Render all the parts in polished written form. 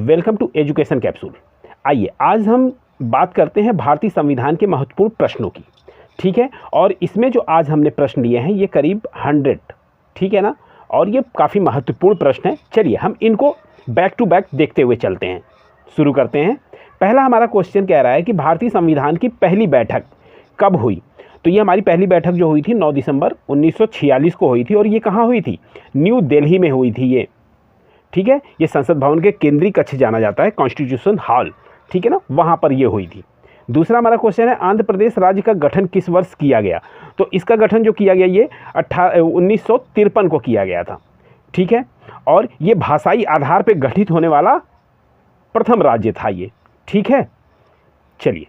Welcome to education capsule. आइए आज हम बात करते हैं भारतीय संविधान के महत्वपूर्ण प्रश्नों की। ठीक है, और इसमें जो आज हमने प्रश्न लिए हैं ये करीब 100, ठीक है ना, और ये काफ़ी महत्वपूर्ण प्रश्न हैं। चलिए हम इनको बैक टू बैक देखते हुए चलते हैं। शुरू करते हैं। पहला हमारा क्वेश्चन कह रहा है कि भारतीय संविधान की पहली बैठक कब हुई। तो ये हमारी पहली बैठक जो हुई थी 9 दिसंबर 1946 को हुई थी, और ये कहाँ हुई थी? न्यू दिल्ली में हुई थी ये। ठीक है, ये संसद भवन के केंद्रीय कक्ष जाना जाता है, कॉन्स्टिट्यूशन हॉल, ठीक है ना, वहाँ पर ये हुई थी। दूसरा हमारा क्वेश्चन है, आंध्र प्रदेश राज्य का गठन किस वर्ष किया गया? तो इसका गठन जो किया गया ये 1953 को किया गया था। ठीक है, और ये भाषाई आधार पर गठित होने वाला प्रथम राज्य था ये। ठीक है, चलिए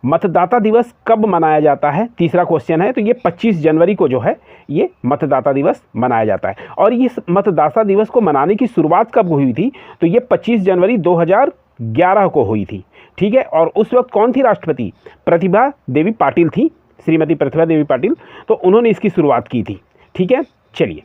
मतदाता दिवस कब मनाया जाता है? तीसरा क्वेश्चन है। तो ये 25 जनवरी को जो है ये मतदाता दिवस मनाया जाता है। और इस मतदाता दिवस को मनाने की शुरुआत कब हुई थी? तो ये 25 जनवरी 2011 को हुई थी। ठीक है, और उस वक्त कौन थी राष्ट्रपति? प्रतिभा देवी पाटिल थी, श्रीमती प्रतिभा देवी पाटिल। तो उन्होंने इसकी शुरुआत की थी। ठीक है, चलिए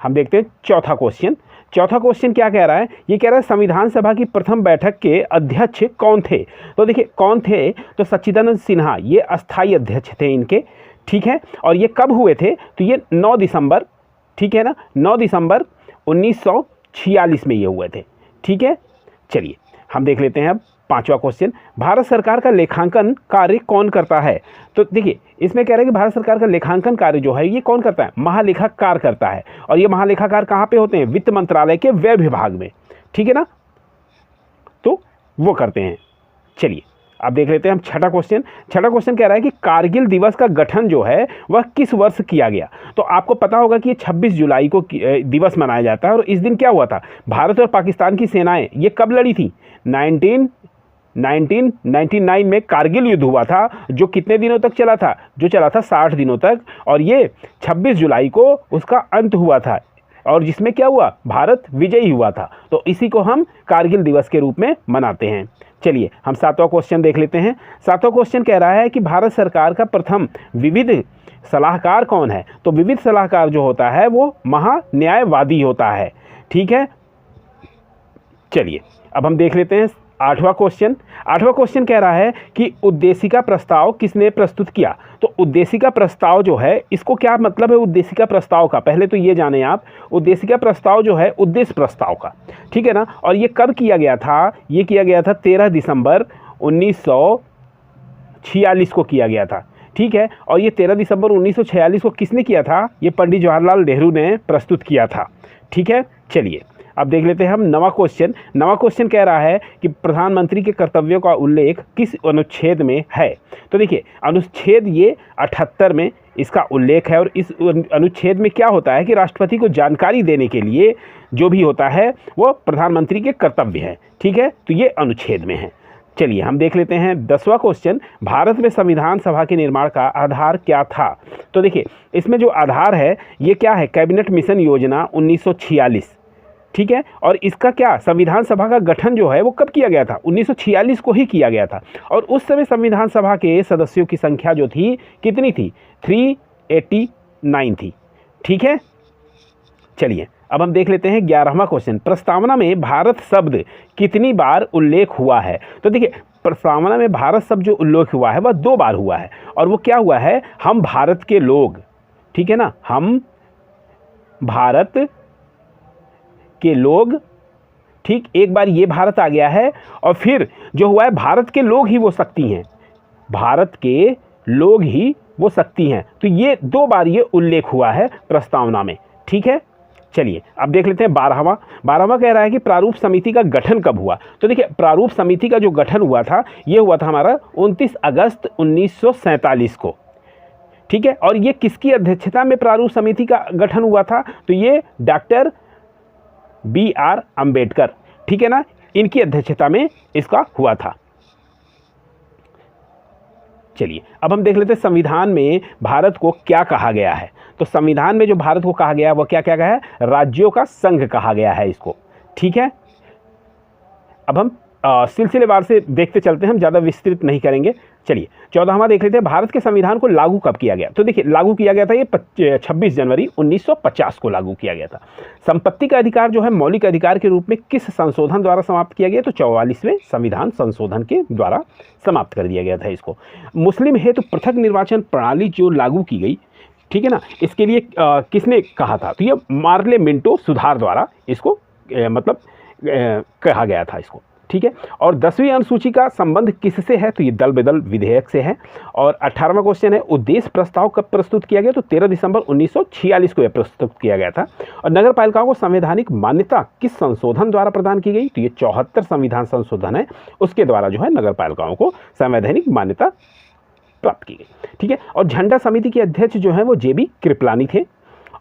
हम देखते हैं चौथा क्वेश्चन। चौथा क्वेश्चन क्या कह रहा है? ये कह रहा है संविधान सभा की प्रथम बैठक के अध्यक्ष कौन थे? तो देखिए कौन थे, तो सच्चिदानंद सिन्हा ये अस्थाई अध्यक्ष थे इनके। ठीक है, और ये कब हुए थे? तो ये 9 दिसंबर, ठीक है ना, 9 दिसंबर 1946 में ये हुए थे। ठीक है, चलिए हम देख लेते हैं अब पांचवा क्वेश्चन। भारत सरकार का लेखांकन कार्य कौन करता है? तो देखिए इसमें कह रहे हैं कि भारत सरकार का लेखांकन कार्य जो है ये कौन करता है? महालेखाकार करता है। और ये महालेखाकार कहाँ पे होते हैं? वित्त मंत्रालय के व्यय विभाग में। ठीक है ना, तो वो करते हैं। चलिए अब देख लेते हैं हम छठा क्वेश्चन। छठा क्वेश्चन कह रहा है कि कारगिल दिवस का गठन जो है वह किस वर्ष किया गया? तो आपको पता होगा कि ये 26 जुलाई को दिवस मनाया जाता है। और इस दिन क्या हुआ था? भारत और पाकिस्तान की सेनाएं ये कब लड़ी थी? 1999 में कारगिल युद्ध हुआ था, जो कितने दिनों तक चला था? जो चला था 60 दिनों तक। और ये 26 जुलाई को उसका अंत हुआ था, और जिसमें क्या हुआ? भारत विजयी हुआ था। तो इसी को हम कारगिल दिवस के रूप में मनाते हैं। चलिए हम सातवां क्वेश्चन देख लेते हैं। सातवां क्वेश्चन कह रहा है कि भारत सरकार का प्रथम विविध सलाहकार कौन है? तो विविध सलाहकार जो होता है वो महान्यायवादी होता है। ठीक है, चलिए अब हम देख लेते हैं आठवां क्वेश्चन। आठवां क्वेश्चन कह रहा है कि उद्देशिका प्रस्ताव किसने प्रस्तुत किया? तो उद्देशिका प्रस्ताव जो है इसको क्या मतलब है उद्देशिका प्रस्ताव का? पहले तो ये जाने आप, उद्देशिका प्रस्ताव जो है उद्देश्य प्रस्ताव का, ठीक है ना। और ये कब किया गया था? ये किया गया था 13 दिसंबर 1946 को किया गया था। ठीक है, और ये 13 दिसंबर 1946 को किसने किया था? ये पंडित जवाहरलाल नेहरू ने प्रस्तुत किया था। ठीक है, चलिए अब देख लेते हैं हम नवा क्वेश्चन। नवा क्वेश्चन कह रहा है कि प्रधानमंत्री के कर्तव्यों का उल्लेख किस अनुच्छेद में है? तो देखिए अनुच्छेद ये 78 में इसका उल्लेख है। और इस अनुच्छेद में क्या होता है कि राष्ट्रपति को जानकारी देने के लिए जो भी होता है वो प्रधानमंत्री के कर्तव्य है। ठीक है, तो ये अनुच्छेद में है। चलिए हम देख लेते हैं 10वां क्वेश्चन। भारत में संविधान सभा के निर्माण का आधार क्या था? तो देखिए इसमें जो आधार है ये क्या है? कैबिनेट मिशन योजना 1946। ठीक है, और इसका क्या संविधान सभा का गठन जो है वो कब किया गया था? 1946 को ही किया गया था। और उस समय संविधान सभा के सदस्यों की संख्या जो थी कितनी थी? 389 थी। ठीक है, चलिए अब हम देख लेते हैं 11वां क्वेश्चन। प्रस्तावना में भारत शब्द कितनी बार उल्लेख हुआ है? तो देखिए प्रस्तावना में भारत शब्द जो उल्लेख हुआ है वह 2 बार हुआ है। और वो क्या हुआ है? हम भारत के लोग, ठीक है ना, हम भारत के लोग। ठीक, एक बार ये भारत आ गया है, और फिर जो हुआ है भारत के लोग ही वो शक्ति हैं, भारत के लोग ही वो शक्ति हैं। तो ये 2 बार ये उल्लेख हुआ है प्रस्तावना में। ठीक है, चलिए अब देख लेते हैं 12वां कह रहा है कि प्रारूप समिति का गठन कब हुआ? तो देखिए प्रारूप समिति का जो गठन हुआ था ये हुआ था हमारा 29 अगस्त 1947 को। ठीक है, और ये किसकी अध्यक्षता में प्रारूप समिति का गठन हुआ था? तो ये डॉक्टर BR अम्बेडकर, ठीक है ना, इनकी अध्यक्षता में इसका हुआ था। चलिए अब हम देख लेते हैं संविधान में भारत को क्या कहा गया है। तो संविधान में जो भारत को कहा गया है वो क्या क्या है? राज्यों का संघ कहा गया है इसको। ठीक है, अब हम सिलसिलेवार से देखते चलते हैं, हम ज़्यादा विस्तृत नहीं करेंगे। चलिए 14वां देख लेते हैं, भारत के संविधान को लागू कब किया गया। तो देखिए लागू किया गया था ये 26 जनवरी 1950 को लागू किया गया था। संपत्ति का अधिकार जो है मौलिक अधिकार के रूप में किस संशोधन द्वारा समाप्त किया गया, तो 44वें संविधान संशोधन के द्वारा समाप्त कर दिया गया था इसको। मुस्लिम हेतु पृथक निर्वाचन प्रणाली जो लागू की गई, ठीक है ना, इसके लिए किसने कहा था, तो ये मार्ले मिंटो सुधार द्वारा इसको कहा गया था इसको, ठीक है। और 10वीं अनुसूची का संबंध किससे है, तो ये दल बदल विधेयक से है। और 18वां क्वेश्चन है, उद्देश्य प्रस्ताव कब प्रस्तुत किया गया, तो 13 दिसंबर 1946 को यह प्रस्तुत किया गया था। और नगर पालिकाओं को संवैधानिक मान्यता किस संशोधन द्वारा प्रदान की गई, तो ये 74 संविधान संशोधन है, उसके द्वारा जो है नगर पालिकाओं को संवैधानिक मान्यता प्राप्त की गई, ठीक है। और झंडा समिति के अध्यक्ष जो है वो JB कृपलानी थे।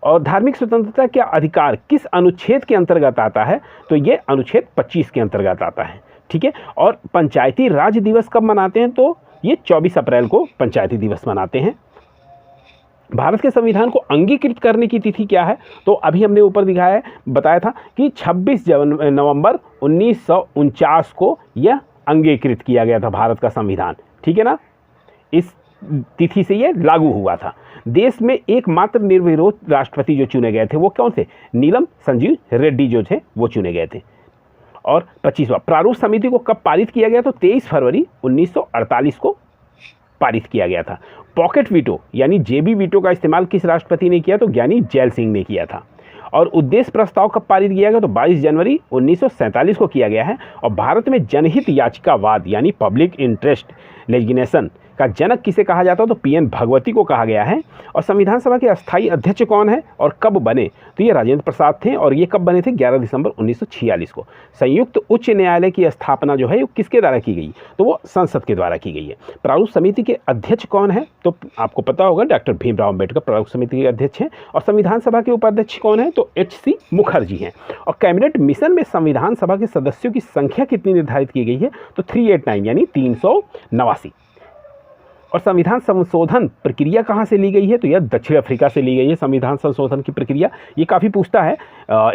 और धार्मिक स्वतंत्रता का अधिकार किस अनुच्छेद के अंतर्गत आता है, तो ये अनुच्छेद 25 के अंतर्गत आता है, ठीक है। और पंचायती राज दिवस कब मनाते हैं, तो ये 24 अप्रैल को पंचायती दिवस मनाते हैं। भारत के संविधान को अंगीकृत करने की तिथि क्या है, तो अभी हमने ऊपर दिखाया है, बताया था कि 26 नवंबर 1949 को यह अंगीकृत किया गया था भारत का संविधान, ठीक है ना। इस तिथि से यह लागू हुआ था। देश में एकमात्र निर्विरोध राष्ट्रपति जो चुने गए थे वो कौन थे, नीलम संजीव रेड्डी जो थे वो चुने गए थे। और 25वां प्रारूप समिति को कब पारित किया गया, तो 23 फरवरी 1948 को पारित किया गया था। पॉकेट वीटो यानी JB वीटो का इस्तेमाल किस राष्ट्रपति ने किया, तो ज्ञानी जैल सिंह ने किया था। और उद्देश्य प्रस्ताव कब पारित किया गया, तो 22 जनवरी 1947 को किया गया है। और भारत में जनहित याचिकावाद यानी पब्लिक इंटरेस्ट लेजिस्लेशन का जनक किसे कहा जाता है, तो PN भगवती को कहा गया है। और संविधान सभा के अस्थायी अध्यक्ष कौन है और कब बने, तो ये राजेंद्र प्रसाद थे। और ये कब बने थे, 11 दिसंबर 1946 को। संयुक्त उच्च न्यायालय की स्थापना जो है वो किसके द्वारा की गई, तो वो संसद के द्वारा की गई है। प्रारूप समिति के अध्यक्ष कौन है, तो आपको पता होगा डॉक्टर भीमराव अम्बेडकर प्रारूप समिति के अध्यक्ष हैं। और संविधान सभा के उपाध्यक्ष कौन है, तो HC मुखर्जी हैं। और कैबिनेट मिशन में संविधान सभा के सदस्यों की संख्या कितनी निर्धारित की गई है, तो 389 यानी 389। और संविधान संशोधन प्रक्रिया कहाँ से ली गई है, तो यह दक्षिण अफ्रीका से ली गई है। संविधान संशोधन की प्रक्रिया ये काफ़ी पूछता है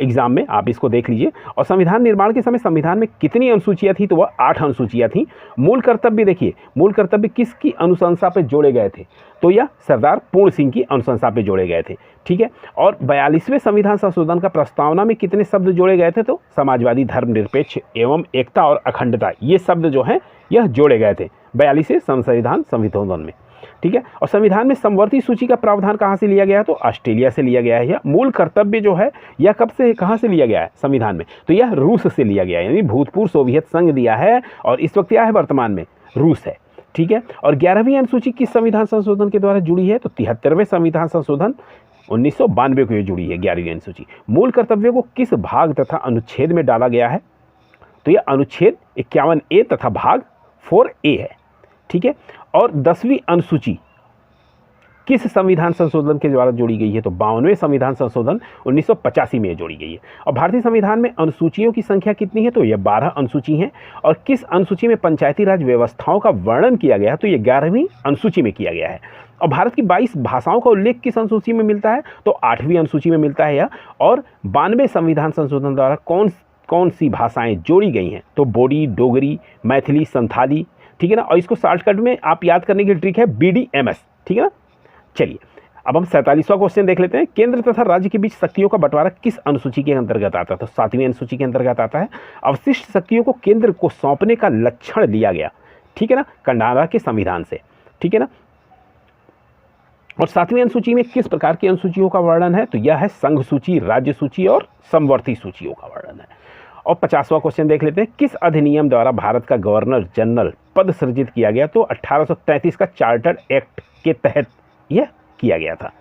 एग्जाम में, आप इसको देख लीजिए। और संविधान निर्माण के समय संविधान में कितनी अनुसूचियाँ थी, तो वह 8 अनुसूचियाँ थीं। मूल कर्तव्य देखिए, मूल कर्तव्य किसकी अनुशंसा पर जोड़े गए थे, तो यह सरदार पूर्ण सिंह की अनुशंसा पर जोड़े गए थे, ठीक है। और 42वें संविधान संशोधन का प्रस्तावना में कितने शब्द जोड़े गए थे, तो समाजवादी, धर्मनिरपेक्ष एवं एकता और अखंडता, ये शब्द जो हैं यह जोड़े गए थे 42वें संविधान संशोधन में, ठीक है। और संविधान में समवर्ती सूची का प्रावधान कहाँ से लिया गया है, तो ऑस्ट्रेलिया से लिया गया है। यह मूल कर्तव्य जो है यह कब से कहाँ से लिया गया है संविधान में, तो यह रूस से लिया गया है, यानी भूतपूर्व सोवियत संघ दिया है और इस वक्त क्या है वर्तमान में रूस है, ठीक है। और 11वीं अनुसूची किस संविधान संशोधन के द्वारा जुड़ी है, तो 73वें संविधान संशोधन 1992 को ये जुड़ी है 11वीं अनुसूची। मूल कर्तव्यों को किस भाग तथा अनुच्छेद में डाला गया है, तो यह अनुच्छेद 51A तथा भाग 4A है, ठीक है। और 10वीं अनुसूची किस संविधान संशोधन के द्वारा जोड़ी गई है, तो 52वें संविधान संशोधन 1985 में जोड़ी गई है। और भारतीय संविधान में अनुसूचियों की संख्या कितनी है, तो यह 12 अनुसूची हैं। और किस अनुसूची में पंचायती राज व्यवस्थाओं का वर्णन किया गया है, तो यह 11वीं अनुसूची में किया गया है। और भारत की 22 भाषाओं का उल्लेख किस अनुसूची में मिलता है, तो 8वीं अनुसूची में मिलता है यह। और 92 संविधान संशोधन द्वारा कौन सी भाषाएं जोड़ी गई हैं, तो बोडी, डोगरी, मैथिली, संथाली, ठीक है ना। और इसको शॉर्टकट में आप याद करने की ट्रिक है BDMS, ठीक है ना। चलिए अब हम 47वां क्वेश्चन देख लेते हैं। केंद्र तथा राज्य के बीच शक्तियों का बंटवारा किस अनुसूची के अंतर्गत आता है, तो 7वीं अनुसूची के अंतर्गत आता है। अवशिष्ट शक्तियों को केंद्र को सौंपने का लक्षण लिया गया, ठीक है ना, कनाडा के संविधान से, ठीक है ना। और 7वीं अनुसूची में किस प्रकार की अनुसूचियों का वर्णन है, तो यह है संघ सूची, राज्य सूची और समवर्ती सूचियों का वर्णन है। और 50वां क्वेश्चन देख लेते हैं। किस अधिनियम द्वारा भारत का गवर्नर जनरल पद सृजित किया गया, तो 1833 का चार्टर एक्ट के तहत यह किया गया था।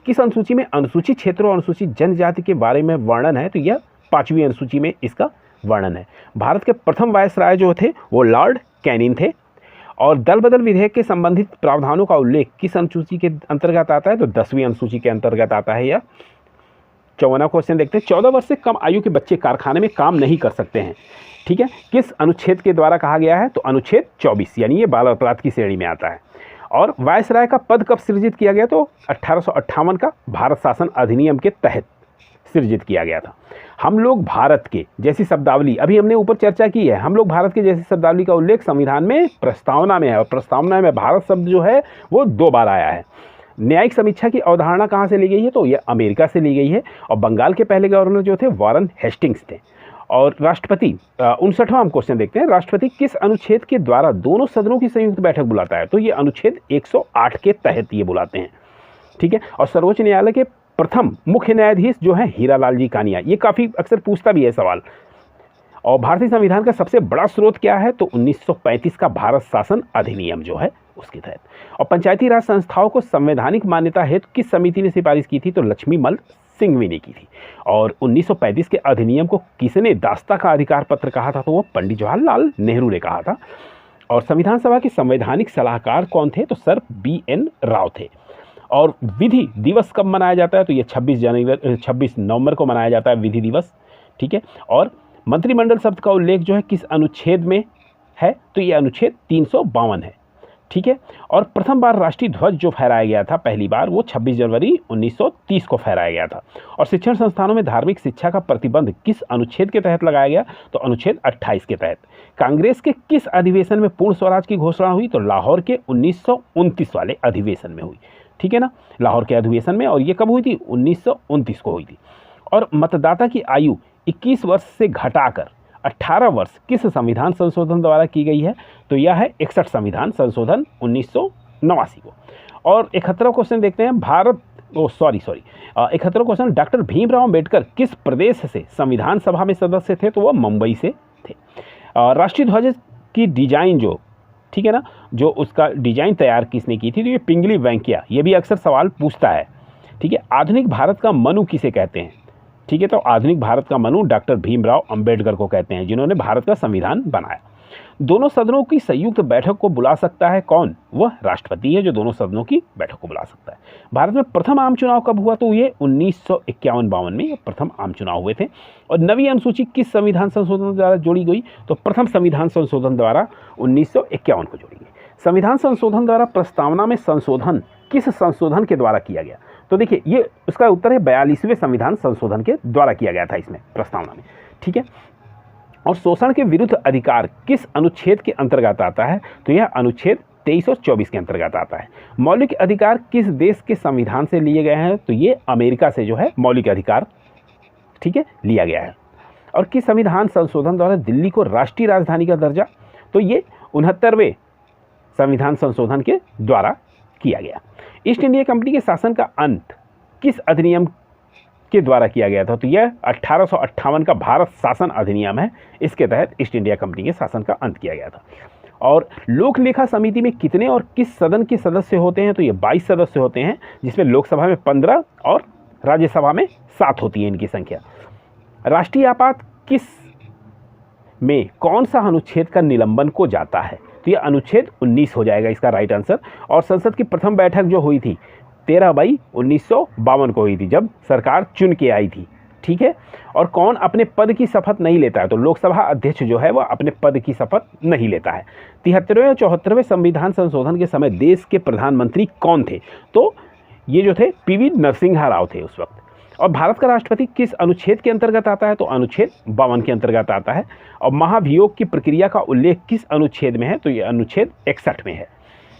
किस अनुसूची में अनुसूचित क्षेत्रों और अनुसूचित जनजाति के बारे में वर्णन है, तो यह 5वीं अनुसूची में इसका वर्णन है। भारत के प्रथम वायसराय जो थे वो लॉर्ड कैनिंग थे। और दल बदल विधेयक के संबंधित प्रावधानों का उल्लेख किस अनुसूची के अंतर्गत आता है, तो 10वीं अनुसूची के अंतर्गत आता है यह। 54वां क्वेश्चन देखते हैं। 14 वर्ष से कम आयु के बच्चे कारखाने में काम नहीं कर सकते हैं, ठीक है, किस अनुच्छेद के द्वारा कहा गया है, तो अनुच्छेद 24, यानी ये बाल अपराध की श्रेणी में आता है। और वायसराय का पद कब सृजित किया गया, तो 1858 का भारत शासन अधिनियम के तहत, सृजित किया गया था। हम लोग भारत के जैसी शब्दावली, अभी हमने ऊपर चर्चा की है, हम लोग भारत के जैसी शब्दावली का उल्लेख संविधान में प्रस्तावना में है, और प्रस्तावना में भारत शब्द जो है वो 2 बार आया है। न्यायिक समीक्षा की अवधारणा कहाँ से ली गई है, तो ये अमेरिका से ली गई है, और बंगाल के पहले गवर्नर जो थे वारन हेस्टिंग्स थे। और राष्ट्रपति, 59वां हम क्वेश्चन देखते हैं, राष्ट्रपति किस अनुच्छेद के द्वारा दोनों सदनों की संयुक्त बैठक बुलाता है, तो ये अनुच्छेद 108 के तहत ये बुलाते हैं, ठीक है। और सर्वोच्च न्यायालय के प्रथम मुख्य न्यायाधीश जो है हीरालाल जी कानिया, ये काफ़ी अक्सर पूछता भी है सवाल। और भारतीय संविधान का सबसे बड़ा स्रोत क्या है, तो 1935 का भारत शासन अधिनियम जो है उसके तहत। और पंचायती राज संस्थाओं को संवैधानिक मान्यता हेतु किस समिति ने सिफारिश की थी, तो लक्ष्मीमल सिंघवी ने की थी। और 1935 के अधिनियम को किसने दास्ता का अधिकार पत्र कहा था, तो वो पंडित जवाहरलाल नेहरू ने कहा था। और संविधान सभा के संवैधानिक सलाहकार कौन थे, तो सर BN राव थे। और विधि दिवस कब मनाया जाता है, तो ये 26 नवंबर को मनाया जाता है विधि दिवस, ठीक है। और मंत्रिमंडल शब्द का उल्लेख जो है किस अनुच्छेद में है, तो ये अनुच्छेद 352 है, ठीक है। और प्रथम बार राष्ट्रीय ध्वज जो फहराया गया था पहली बार, वो 26 जनवरी 1930 को फहराया गया था। और शिक्षण संस्थानों में धार्मिक शिक्षा का प्रतिबंध किस अनुच्छेद के तहत लगाया गया, तो अनुच्छेद 28 के तहत। कांग्रेस के किस अधिवेशन में पूर्ण स्वराज की घोषणा हुई, तो लाहौर के 1929 वाले अधिवेशन में हुई, ठीक है ना, लाहौर के अधिवेशन में। और ये कब हुई थी, 1929 को हुई थी। और मतदाता की आयु 21 वर्ष से घटाकर 18 वर्ष किस संविधान संशोधन द्वारा की गई है, तो यह है 61 संविधान संशोधन 1989 को। और 71वां क्वेश्चन देखते हैं, 71वां क्वेश्चन, डॉक्टर भीमराव अंबेडकर किस प्रदेश से संविधान सभा में सदस्य थे, तो वह मुंबई से थे। राष्ट्रीय ध्वज की डिजाइन जो, ठीक है ना, जो उसका डिजाइन तैयार किसने की थी, तो ये पिंगली वेंकैया, ये भी अक्सर सवाल पूछता है, ठीक है। आधुनिक भारत का मनु किसे कहते हैं, ठीक है, तो आधुनिक भारत का मनु डॉक्टर भीमराव अंबेडकर को कहते हैं, जिन्होंने भारत का संविधान बनाया। दोनों सदनों की संयुक्त बैठक को बुला सकता है कौन, वह राष्ट्रपति है जो दोनों सदनों की बैठक को बुला सकता है। भारत में प्रथम आम चुनाव कब हुआ, तो ये 1951-52 में प्रथम आम चुनाव हुए थे। और नवी अनुसूची किस संविधान संशोधन द्वारा जोड़ी गई, तो प्रथम संविधान संशोधन द्वारा 1951 को जोड़ी गई। संविधान संशोधन द्वारा प्रस्तावना में संशोधन किस संशोधन के द्वारा किया गया, तो देखिए ये उसका उत्तर है 42वें संविधान संशोधन के द्वारा किया गया था इसमें प्रस्तावना में, ठीक है। और शोषण के विरुद्ध अधिकार किस अनुच्छेद के अंतर्गत आता है, तो यह अनुच्छेद 23 और 24 के अंतर्गत आता है। मौलिक अधिकार किस देश के संविधान से लिए गए हैं, तो ये अमेरिका से जो है मौलिक अधिकार, ठीक है, लिया गया है। और किस संविधान संशोधन द्वारा दिल्ली को राष्ट्रीय राजधानी का दर्जा, तो ये 69वें संविधान संशोधन के द्वारा किया गया। ईस्ट इंडिया कंपनी के शासन का अंत किस अधिनियम के द्वारा किया गया था, तो यह 1858 का भारत शासन अधिनियम है, इसके तहत ईस्ट इंडिया कंपनी के शासन का अंत किया गया था। और लोक लेखा समिति में कितने और किस सदन के सदस्य होते हैं, तो ये 22 सदस्य होते हैं, जिसमें लोकसभा में 15 और राज्यसभा में 7 होती है इनकी संख्या। राष्ट्रीय आपात किस में कौन सा अनुच्छेद का निलंबन को जाता है, तो यह अनुच्छेद 19 हो जाएगा इसका राइट आंसर। और संसद की प्रथम बैठक जो हुई थी 13 मई 1952 को हुई थी, जब सरकार चुन के आई थी, ठीक है। और कौन अपने पद की शपथ नहीं लेता है, तो लोकसभा अध्यक्ष जो है वह अपने पद की शपथ नहीं लेता है। 73वें और 74वें संविधान संशोधन के समय देश के प्रधानमंत्री कौन थे, तो ये जो थे PV नरसिम्हा राव थे उस वक्त। और भारत का राष्ट्रपति किस अनुच्छेद के अंतर्गत आता है, तो अनुच्छेद 52 के अंतर्गत आता है। और महाभियोग की प्रक्रिया का उल्लेख किस अनुच्छेद में है, तो ये अनुच्छेद 61 में है।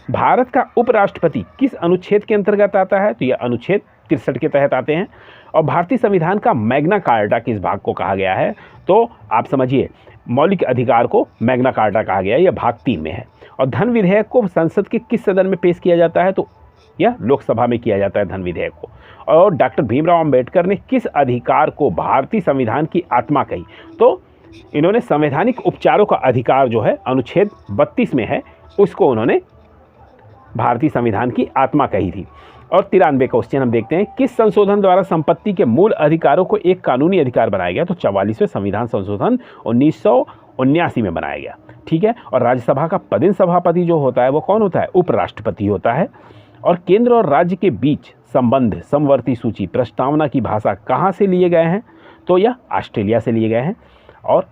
भारत का उपराष्ट्रपति किस अनुच्छेद के अंतर्गत आता है, तो यह अनुच्छेद 63 के तहत आते हैं। और भारतीय संविधान का मैग्ना कार्टा किस भाग को कहा गया है, तो आप समझिए मौलिक अधिकार को मैग्ना कार्टा कहा गया है, यह भाग 3 में है। और धन विधेयक को संसद के किस सदन में पेश किया जाता है, तो यह लोकसभा में किया जाता है धन विधेयक को। और डॉक्टर भीमराव अंबेडकर ने किस अधिकार को भारतीय संविधान की आत्मा कही, तो इन्होंने संवैधानिक उपचारों का अधिकार जो है अनुच्छेद 32 में है, उसको उन्होंने भारतीय संविधान की आत्मा कही थी। और 93 क्वेश्चन हम देखते हैं, किस संशोधन द्वारा संपत्ति के मूल अधिकारों को एक कानूनी अधिकार बनाया गया, तो 44वें संविधान संशोधन 1979 में बनाया गया, ठीक है। और राज्यसभा का पदेन सभापति जो होता है वो कौन होता है, उपराष्ट्रपति होता है। और केंद्र और राज्य के बीच संबंध समवर्ती सूची प्रस्तावना की भाषा कहाँ से लिए गए हैं, तो यह ऑस्ट्रेलिया से लिए गए हैं। और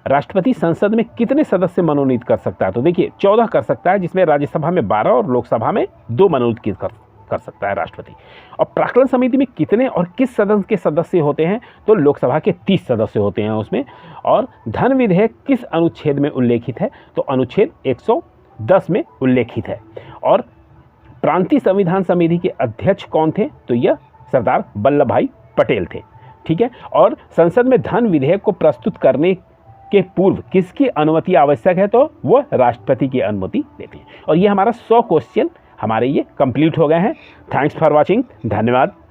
राष्ट्रपति संसद में कितने सदस्य मनोनीत कर सकता है, तो देखिए 14 कर सकता है, जिसमें राज्यसभा में 12 और लोकसभा में 2 मनोनीत कर कर सकता है राष्ट्रपति। और प्राक्कलन समिति में कितने और किस सदन के सदस्य होते हैं, तो लोकसभा के 30 सदस्य होते हैं उसमें। और धन विधेयक किस अनुच्छेद में उल्लेखित है, तो अनुच्छेद 110 में उल्लेखित है। और प्रांतीय संविधान समिति के अध्यक्ष कौन थे, तो यह सरदार वल्लभ भाई पटेल थे। ठीक है। और संसद में धन विधेयक को प्रस्तुत करने के पूर्व किसकी अनुमति आवश्यक है, तो वो राष्ट्रपति की अनुमति लेते हैं। और ये हमारा 100 क्वेश्चन हमारे ये कंप्लीट हो गए हैं। थैंक्स फॉर वॉचिंग, धन्यवाद।